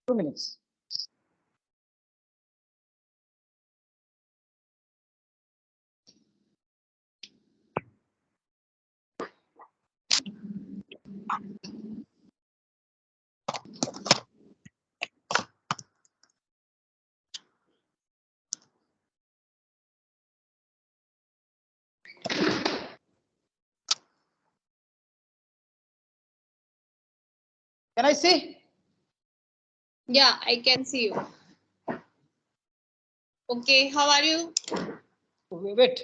2 minutes. Can I see? Yeah, I can see you. Okay, how are you? Wait.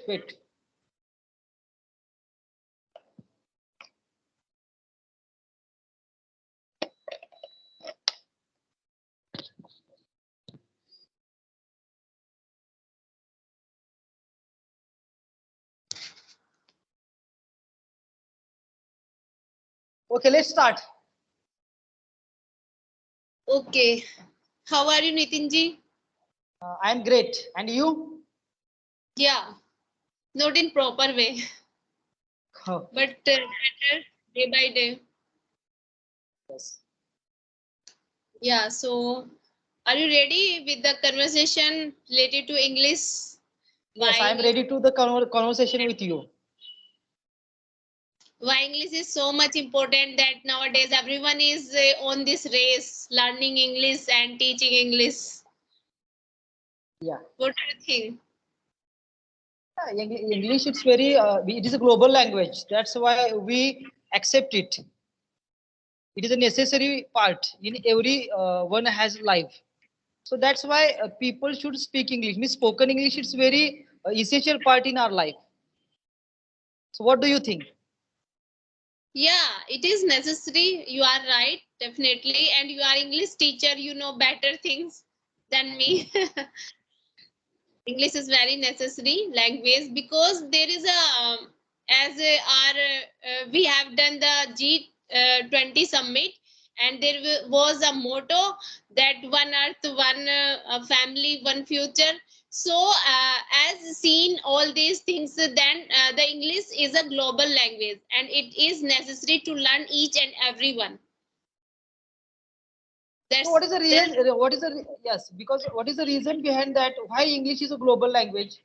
Okay, let's start. Okay, how are you, Nitinji? I am great. And you? Yeah, not in proper way, Oh, but better day by day. yes. Yeah, so are you ready with the conversation related to English? Yes, I am Why ready to the conversation with you. why English is so much important that nowadays everyone is on this race, learning English and teaching English. Yeah. What do you think? English, it's very, it is a global language. That's why we accept it. It is a necessary part in every one has life. So that's why people should speak English. Means spoken English, it's very essential part in our life. So what do you think? Yeah, it is necessary. You are right, definitely. And you are English teacher, you know better things than me. English is very necessary language because there is a as our we have done the G20 summit, and there was a motto that one earth, one family, one future. So as seen all these things, then the English is a global language, and it is necessary to learn each and every one. So That's what is the that's reason? Yes, because what is the reason behind that? Why English is a global language?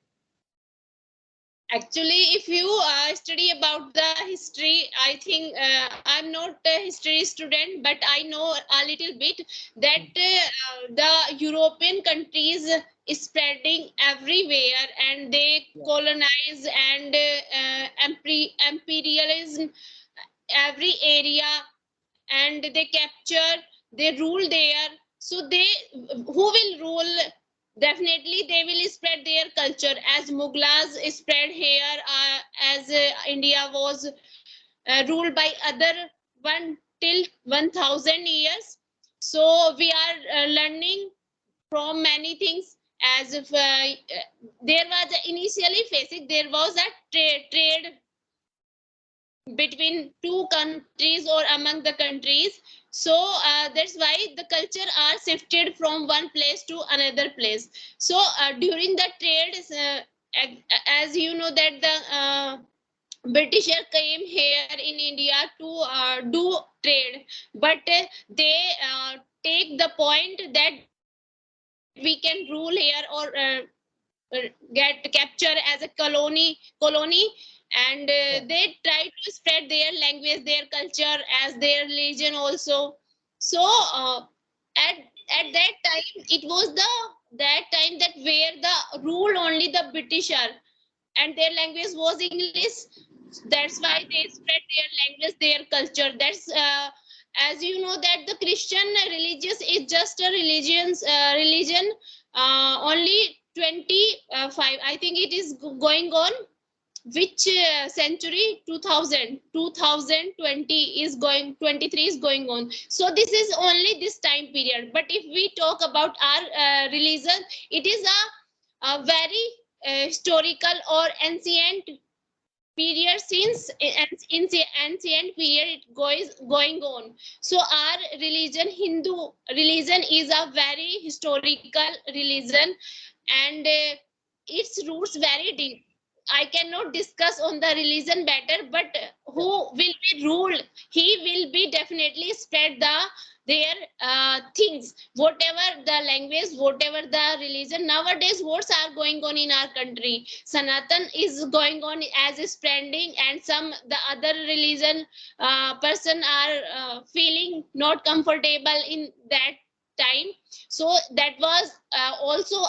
Actually, if you study about the history, I think I'm not a history student, but I know a little bit that the European countries is spreading everywhere, and they Yeah. colonize and imperialism every area, and they capture, they rule there. So they, who will rule, definitely they will spread their culture as Mughals spread here, as India was ruled by other one till 1000 years. So we are learning from many things. As if there was initially facing, there was a trade between two countries or among the countries. So that's why the culture are shifted from one place to another place. So during the trade, as you know that the Britisher came here in India to do trade, but they take the point that we can rule here, or get capture as a colony, and Yeah. they try to spread their language, their culture, as their religion also. So at at that time, it was the that time that where the rule only the Britisher, and their language was English. That's why they spread their language, their culture. That's as you know that the Christian religious is just a religion only 25, I think it is going on, which century, 2020 is going, 23 is going on. So this is only this time period. But if we talk about our religion, it is a very historical or ancient period. Since in the ancient period it goes going on. So our religion, Hindu religion, is a very historical religion, and its roots very deep. I cannot discuss on the religion better, but who will be ruled? He will be definitely spread their things, whatever the language, whatever the religion. Nowadays, what's are going on in our country? Sanatan is going on as a spreading, and some the other religion person are feeling not comfortable in that time. So that was also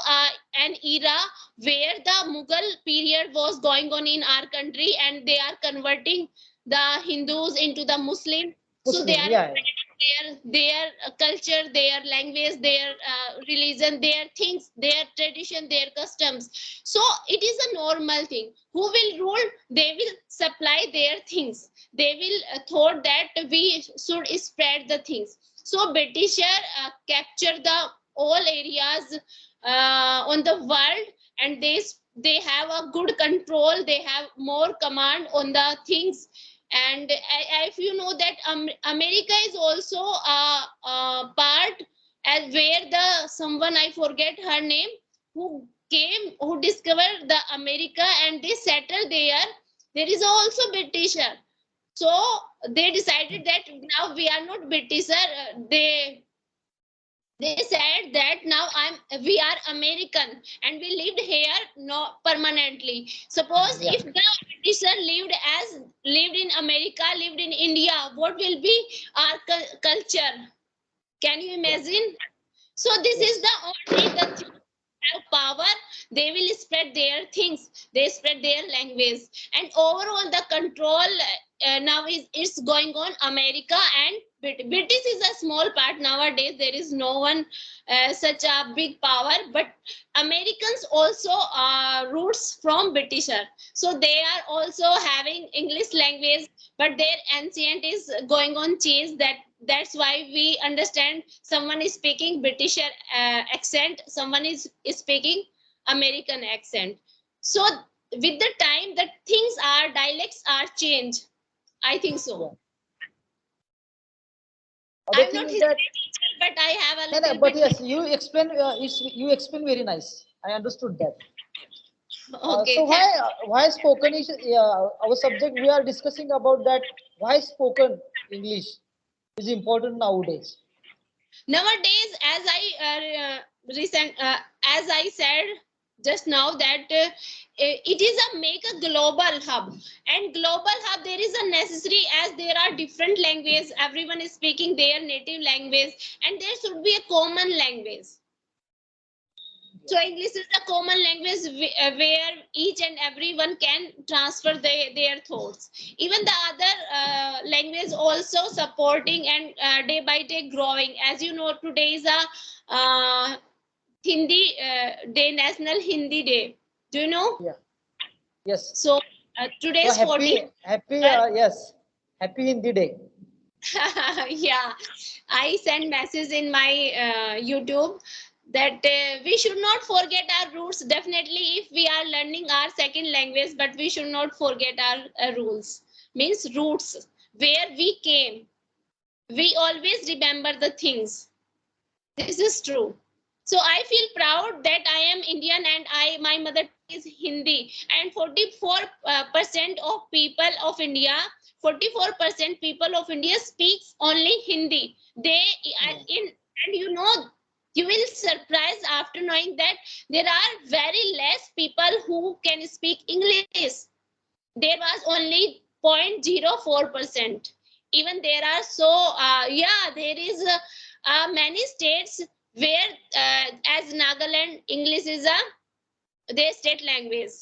an era where the Mughal period was going on in our country, and they are converting the Hindus into the Muslim. So they Muslim, are yeah. their culture, their language, their religion, their things, their tradition, their customs. So it is a normal thing. Who will rule? They will supply their things. They will thought that we should spread the things. So Britisher capture the all areas on the world, and they have a good control. They have more command on the things. And if you know that America is also a part, as where the someone, I forget her name, who discovered the America, and they settled there. There is also Britisher. So they decided that now we are not Britisher. They said that now we are American, and we lived here no permanently. Suppose Yeah. if the Britisher lived in America, lived in India, what will be our culture? Can you imagine? So this is the only the have power. They will spread their things. They spread their language, and overall the control now is it's going on America and British is a small part nowadays. There is no one such a big power, but Americans also roots from Britisher. So they are also having English language, but their ancient is going on change. That's why we understand someone is speaking British accent, someone is speaking American accent. So with the time, the things are dialects are changed. I think so. Other I'm thing not is that, history teacher, but I have a no, no, little but bit. yes, you explain very nice. I understood that. Okay, So why spoken is our subject? We are discussing about that. Why spoken English is important nowadays. nowadays, as I said just now, that it is a make a global hub, and global hub there is a necessary, as there are different languages, everyone is speaking their native language, and there should be a common language. So English is the common language where each and everyone can transfer their thoughts. Even the other language also supporting and day by day growing. As you know, today is a Hindi day, National Hindi Day. Do you know? Yeah. Yes. So So today's 14th. yes, happy Hindi day. Yeah, I send message in my YouTube that we should not forget our roots. Definitely, if we are learning our second language, but we should not forget our rules. Means roots, where we came. We always remember the things. This is true. So I feel proud that I am Indian, and my mother tongue is Hindi, and 44% of people of India, 44% people of India speaks only Hindi. They in and you know, you will surprise after knowing that there are very less people who can speak English. There was only 0.04%. Even there are there is many states where as Nagaland English is their state language,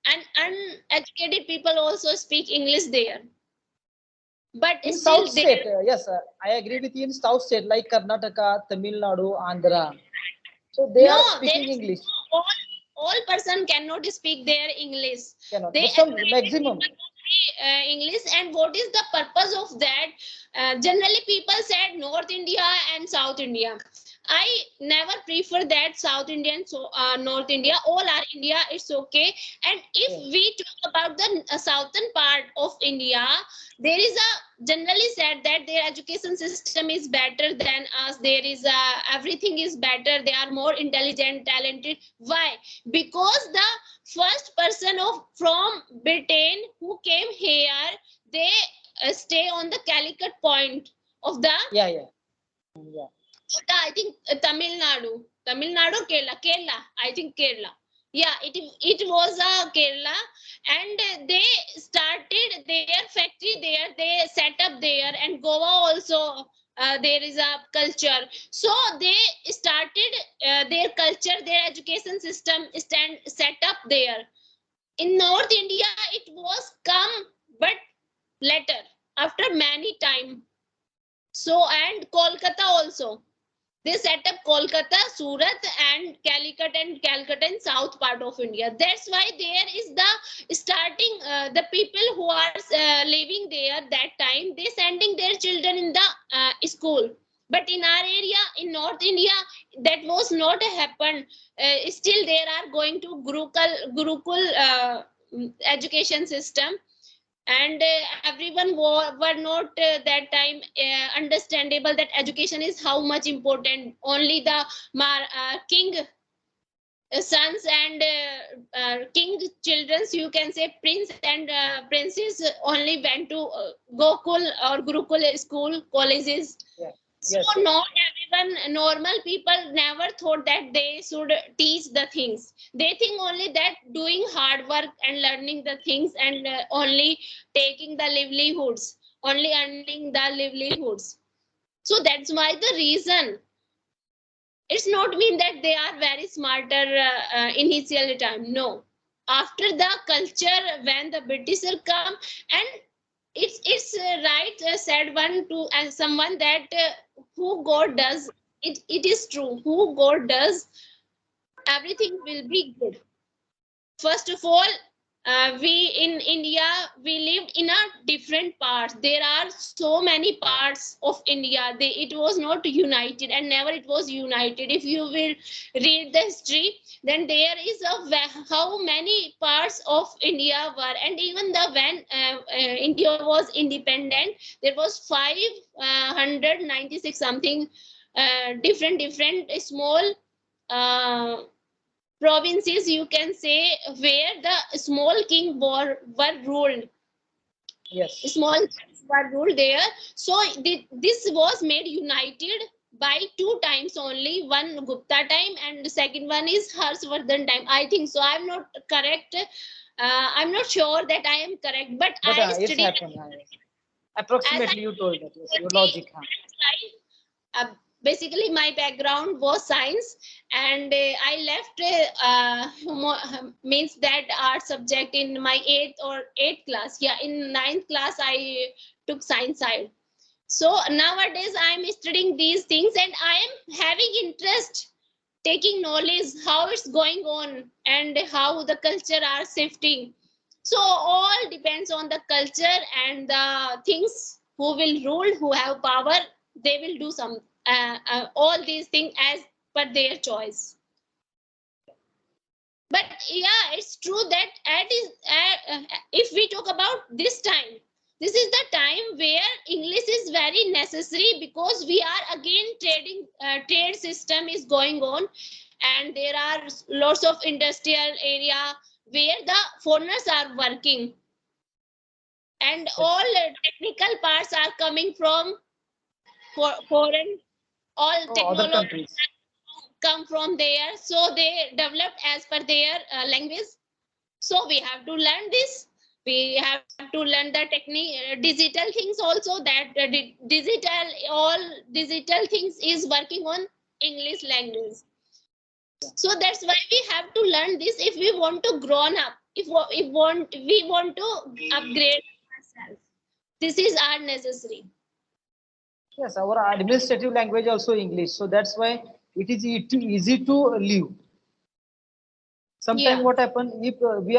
and uneducated people also speak English there, but In still South they state, yes, I agree with you. In South state like Karnataka, Tamil Nadu, Andhra, so they no are there speaking is English. all person cannot speak their English. Cannot, They but some educated maximum. people only English. And what is the purpose of that? Generally people said North India and South India. I never prefer that South Indian, so North India, all are India, it's okay. And if we talk about the southern part of India, there is a generally said that their education system is better than us. There is everything is better. They are more intelligent, talented. Why? Because the first person from Britain who came here, they stay on the Calicut point of the, Yeah. I think Tamil Nadu, Kerala, I think Kerala. Yeah, it was Kerala, and they started their factory there. They set up there, and Goa also. There is a culture, so they started their culture, their education system set up there. In North India, it was come, but later, after many time. So, and Kolkata also. They set up Kolkata, Surat, and Calicut in south part of India. That's why there is the starting, the people who are living there that time, they sending their children in the school. But in our area, in North India, that was not happened. Still, there are going to Gurukul education system, and everyone were not that time understandable that education is how much important. Only the king sons and king childrens, you can say prince and princess, only went to Gokul or Gurukul school colleges. Yeah. So Yes. not everyone, normal people never thought that they should teach the things. They think only that doing hard work and learning the things, and only taking the livelihoods, only earning the livelihoods. So that's why the reason. It's not mean that they are very smarter initial time. No, after the culture, when the Britisher come, and it's right said one to someone that who God does, it is true. Who God does, everything will be good. First of all, we in India, we lived in a different parts. There are so many parts of India. It was not united, and never it was united. If you will read the history, then there is how many parts of India were, and even the when India was independent, there was 596 something different small. Provinces, you can say, where the small king were ruled. Yes. Small kings were ruled there. So this was made united by 2 times only. One Gupta time, and the second one is Harshvardhan time. I think so. I'm not correct. I'm not sure that I am correct, but But I it's studied happened. as Approximately, I you told that. Yes, your studied logic. Huh? uh, basically my background was science, and I left means that art subject in my 8th class. Yeah, in 9th class I took science side. So nowadays I am studying these things, and I am having interest taking knowledge how it's going on and how the culture are shifting. So all depends on the culture and the things. Who will rule, who have power, they will do some all these things as per their choice. But yeah, it's true that if we talk about this time, this is the time where English is very necessary, because we are again trading, trade system is going on, and there are lots of industrial area where the foreigners are working, and all technical parts are coming from foreign. All Oh, other technology countries. come from there, so they developed as per their language. So we have to learn this. We have to learn the technique, digital things also. That all digital things is working on English language. So that's why we have to learn this if we want to grown up. If we want to upgrade ourselves, this is our necessary. Yes, our administrative language also English. So that's why it is easy to live. Sometimes Yeah. what happen if we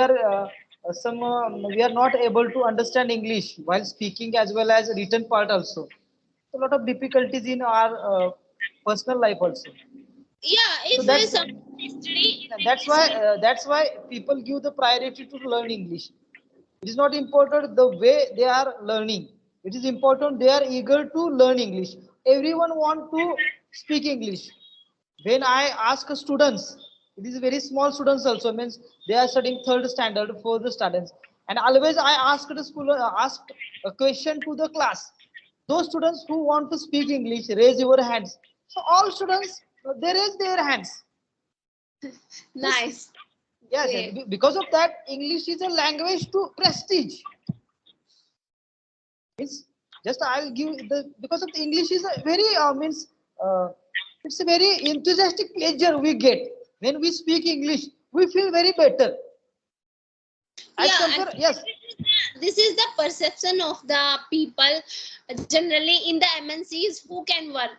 are not able to understand English while speaking as well as written part also. A lot of difficulties in our personal life also. Yeah, So if that's some study in that's English. why people give the priority to learn English. It is not important the way they are learning. It is important they are eager to learn English. Everyone want to speak English. When I ask students, It is very small students also, means they are studying third standard for the students. And always I ask the school, ask a question to the class. Those students who want to speak English, raise your hands. So all students, they raise their hands. Nice. Yes, Great. because of that, English is a language to prestige. Means just I'll give the, because of the English is a very means it's a very enthusiastic pleasure we get when we speak English. We feel very better. As Yeah, and compare, yes, this is the perception of the people generally in the MNCs who can work,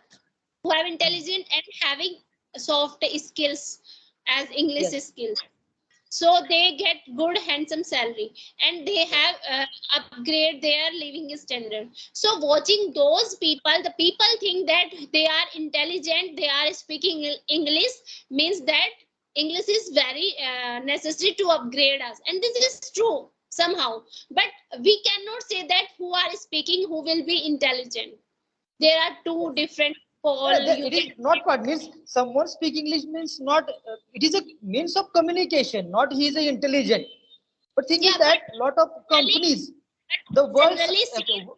who are intelligent and having soft skills as English yes, skills. So they get good handsome salary and they have upgrade their living standard. So watching those people, the people think that they are intelligent, they are speaking English, means that English is very necessary to upgrade us, and this is true somehow, but we cannot say that who are speaking who will be intelligent. There are two different pole, you it is can not what means someone speak English means not. It is a means of communication, not he is a intelligent. But thing is yeah, but that lot of companies, the world's generally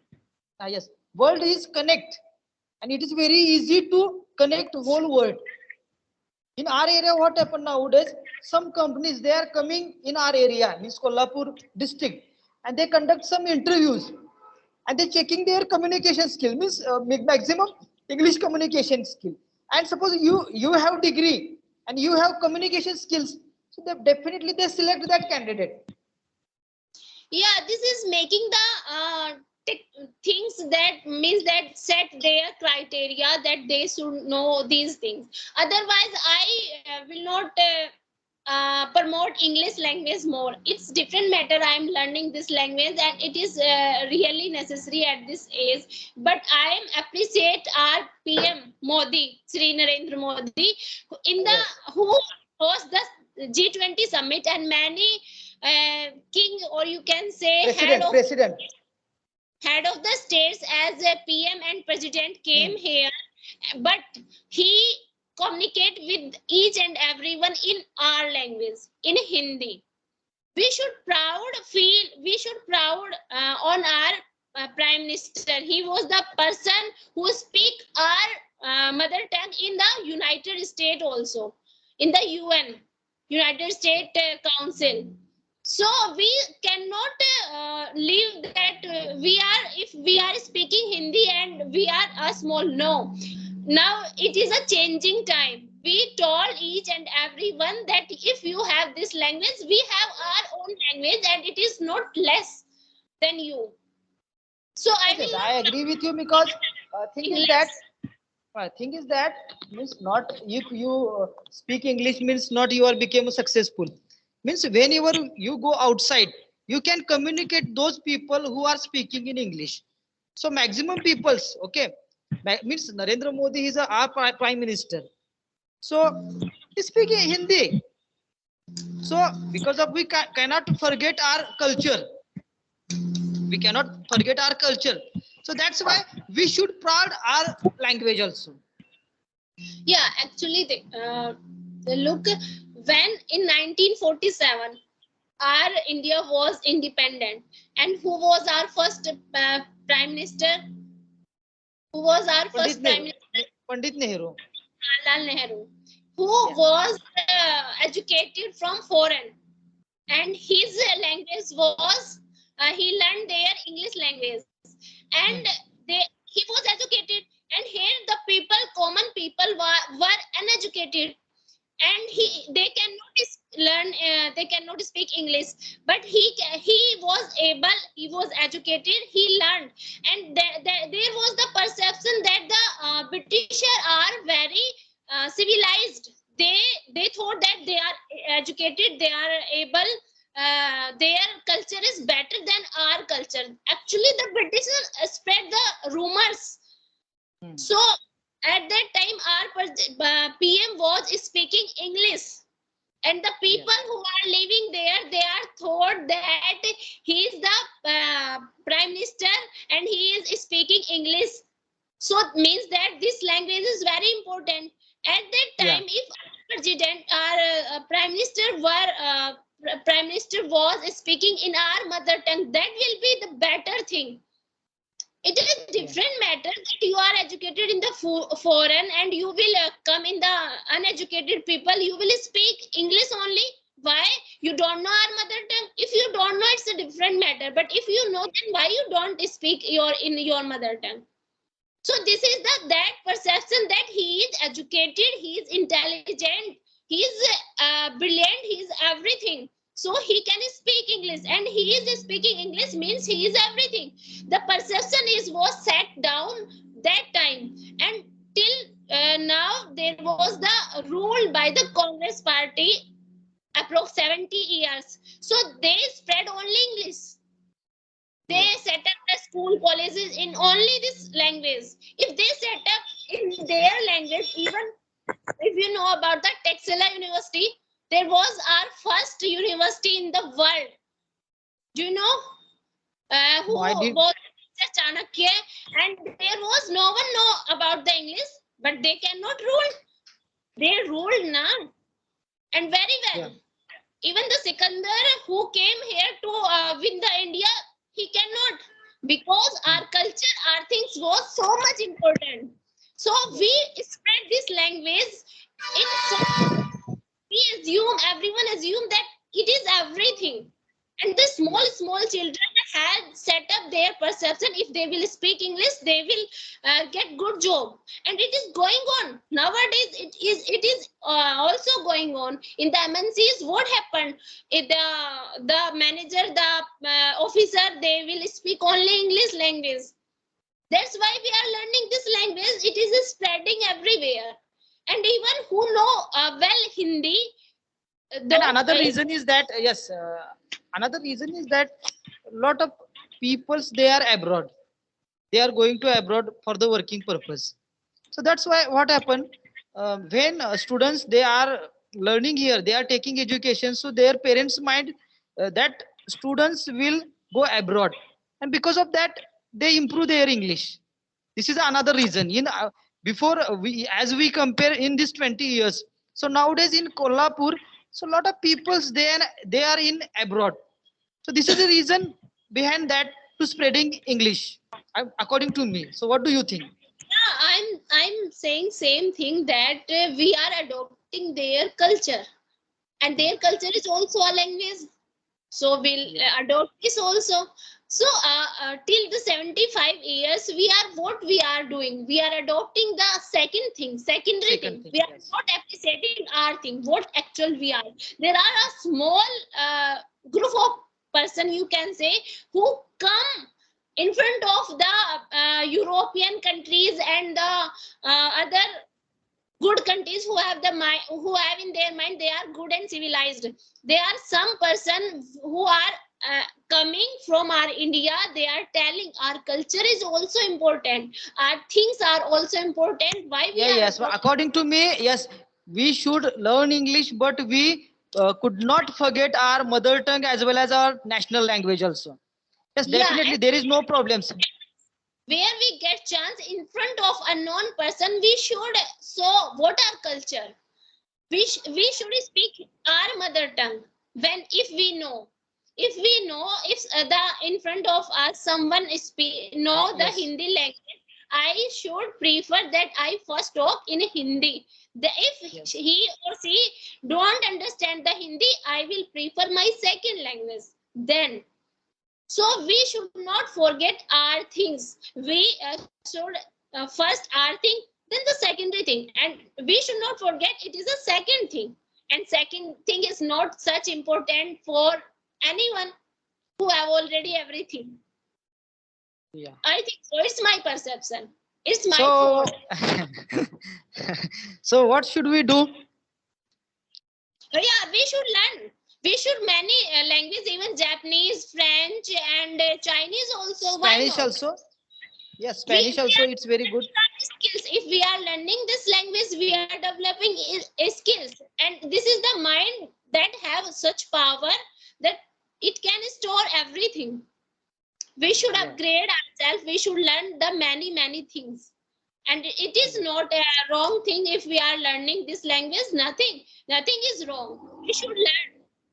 yes, world is connect, and it is very easy to connect whole world. In our area, what happened nowadays? Some companies they are coming in our area, means Kolhapur district, and they conduct some interviews, and they checking their communication skill, means maximum English communication skill. And suppose you have degree and you have communication skills, so they definitely they select that candidate. yeah, this is making the things that means that set their criteria that they should know these things. Otherwise I will not promote English language more. It's different matter. I am learning this language and it is really necessary at this age, but I am appreciate our PM Modi, Sri Narendra Modi, in the Yes, who hosts the G20 summit, and many king, or you can say president. head of the states as a PM and president came Hmm. here, but he communicate with each and everyone in our language, in Hindi. We should proud feel, we should proud on our prime minister. He was the person who speak our mother tongue in the United States, also in the United States Council. So we cannot leave that we are, if we are speaking Hindi and we are a small, no. Now it is a changing time. We told each and everyone that if you have this language, we have our own language and it is not less than you. So I Yes, yes, will I not agree with you because thing is that less. thing is that means not if you speak English means not you are became successful. Means whenever you go outside, you can communicate those people who are speaking in English. So maximum peoples, okay, means Narendra Modi is our prime minister. So he's speaking Hindi. So because of we cannot forget our culture, we cannot forget our culture. So that's why we should proud our language also. Yeah, actually, look, when in 1947 our India was independent, and who was our first prime minister? Who was our Pandit first prime Nehru. minister? Pandit Nehru. Jawaharlal Nehru, who Yes. was educated from foreign, and his language was he learned their English language, and Hmm. he was educated, and here the people, common people were uneducated, and they cannot learn, they cannot speak English, but he was able, he was educated, he learned, and there was the perception that the Britisher are very civilized. They thought that they are educated, they are able, their culture is better than our culture. Actually the Britishers spread the rumors. Hmm. So at that time, our PM was speaking English, and the Yes. people who are living there, they are thought that he is the prime minister and he is speaking English. So it means that this language is very important. At that Yeah. time, if president, our prime minister were prime minister was speaking in our mother tongue, that will be the better thing. It is a different matter that you are educated in the foreign and you will come in the uneducated people, you will speak English only. Why? You don't know our mother tongue. If you don't know, it's a different matter. But if you know, then why you don't speak in your mother tongue? So this is that perception that he is educated, he is intelligent, he is brilliant, he is everything. So he can speak English, and he is speaking English means he is everything. The perception was set down that time, and till now there was the rule by the Congress party approx 70 years. So they spread only English. They set up the school colleges in only this language. If they set up in their language, even if you know about the Texila University, there was our first university in the world. Do you know who No, I did. was Chanakya? And there was no one know about the English, but they cannot rule. They ruled now, and very well. Yeah. Even the Sikandar who came here to win the India, he cannot, because our culture, our things was so much important. So we spread this language in so we everyone assume that it is everything. And the small children had set up their perception, if they will speak English, they will get good job. And it is going on nowadays. It is also going on in the MNCs. What happened? The manager, the officer, they will speak only English language. That's why we are learning this language. It is spreading everywhere. And even who know well Hindi, And another reason is that another reason is that a lot of peoples, they are abroad. They are going to abroad for the working purpose. So that's why what happened when students, they are learning here, they are taking education. So their parents mind that students will go abroad, and because of that they improve their English. This is another reason. Before we, as we compare in this 20 years, so nowadays in Kolhapur, so a lot of peoples, they are in abroad. So this is the reason behind that, to spreading English, according to me. So what do you think? I'm saying same thing, that we are adopting their culture, and their culture is also a language. So we'll adopt this also. So till the 75 years, what we are doing, we are adopting the secondary thing. We are not appreciating our thing, what actual we are. There are a small group of person, you can say, who come in front of the European countries and the other good countries, who have in their mind they are good and civilized. There are some person who are coming from our India. They are telling our culture is also important, our things are also important. Why we are Yes, according to me, yes, we should learn English, but we could not forget our mother tongue as well as our national language also. Yes, definitely, there is no problems. Where we get chance in front of a known person, we should show what our culture. We should speak our mother tongue. When if we know if the in front of us someone know the Hindi language, I should prefer that I first talk in Hindi. If he or she don't understand the Hindi, I will prefer my second language. Then, so we should not forget our things. We should first our thing, then the secondary thing, and we should not forget it is a second thing. And second thing is not such important for anyone who have already everything. I think so. It's my perception. It's my thought. So what should we do? Yeah, we should learn. We should many languages, even Japanese, French, and Chinese also. Spanish also. Yes, Spanish also. It's very good. Skills. If we are learning this language, we are developing skills, and this is the mind that have such power that it can store everything. We should upgrade ourselves. We should learn the many things, And it is not a wrong thing if we are learning this language. Nothing is wrong. We should learn.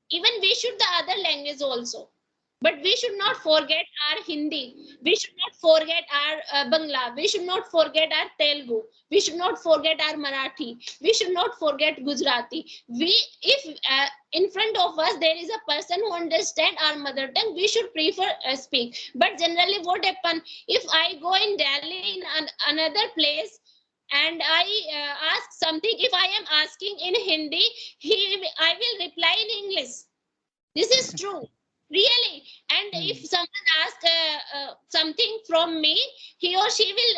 Even we should the other language also. But we should not forget our Hindi. We should not forget our Bangla. We should not forget our Telugu. We should not forget our Marathi. We should not forget Gujarati. If in front of us there is a person who understands our mother tongue, we should prefer speak. But generally, what happen if I go in Delhi in another place and I ask something? If I am asking in Hindi, I will reply in English. This is true, really. And if someone asks something from me, he or she will,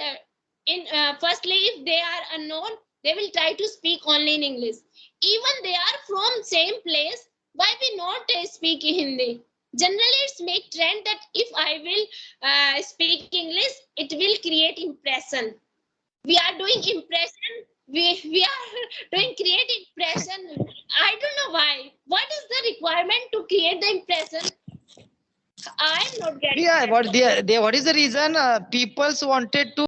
firstly, if they are unknown, they will try to speak only in English. Even they are from same place, why we not speak Hindi? Generally, it's make trend that if I will speak English, it will create impression. We are doing impression. We are doing create impression. I don't know why. What is the requirement to create the impression? I'm not getting Yeah, that. what is the reason peoples wanted to